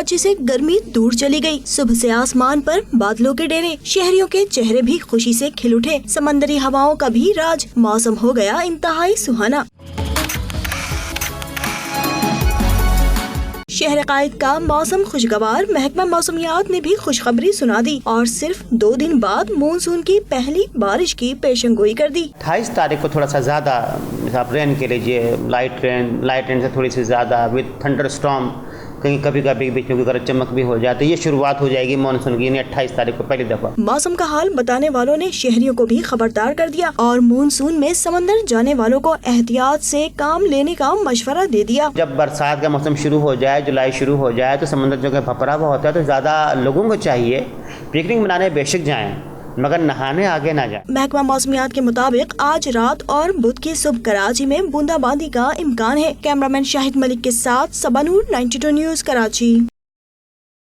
कराची से गर्मी दूर चली गई। सुबह से आसमान पर बादलों के डेरे, शहरियों के चेहरे भी खुशी से खिल उठे। समंदरी हवाओं का भी राज, मौसम हो गया इंतहाई सुहाना। शहर कायद का मौसम खुशगवार, महकमा मौसमियात ने भी खुशखबरी सुना दी और सिर्फ 2 दिन बाद मानसून की पहली बारिश की पेशंगोई कर दी। 28 तारीख को थोड़ा सा ज़्यादा आप रेन के लीजिए, लाइट रेन से थोड़ी सी ज़्यादा विद थंडर स्टॉर्म, कहीं कभी कभी बीच में गरज चमक भी हो जाती है। ये शुरुआत हो जाएगी मानसून की 28 तारीख को पहली दफा। मौसम का हाल बताने वालों ने शहरियों को भी खबरदार कर दिया और मानसून में समंदर जाने वालों को एहतियात से काम लेने का मशवरा दे दिया। जब बरसात का मौसम शुरू हो जाए, जुलाई शुरू हो जाए, तो समंदर जो कि भपरावा होता है, तो ज़्यादा लोगों को चाहिए पिकनिक मनाने बेशक जाएं, मगर नहाने आगे ना जाए। महकमा मौसमियात के मुताबिक आज रात और बुध की सुबह कराची में बूंदाबांदी का इम्कान है। कैमरामैन शाहिद मलिक के साथ सबा नूर, 92 न्यूज़, कराची।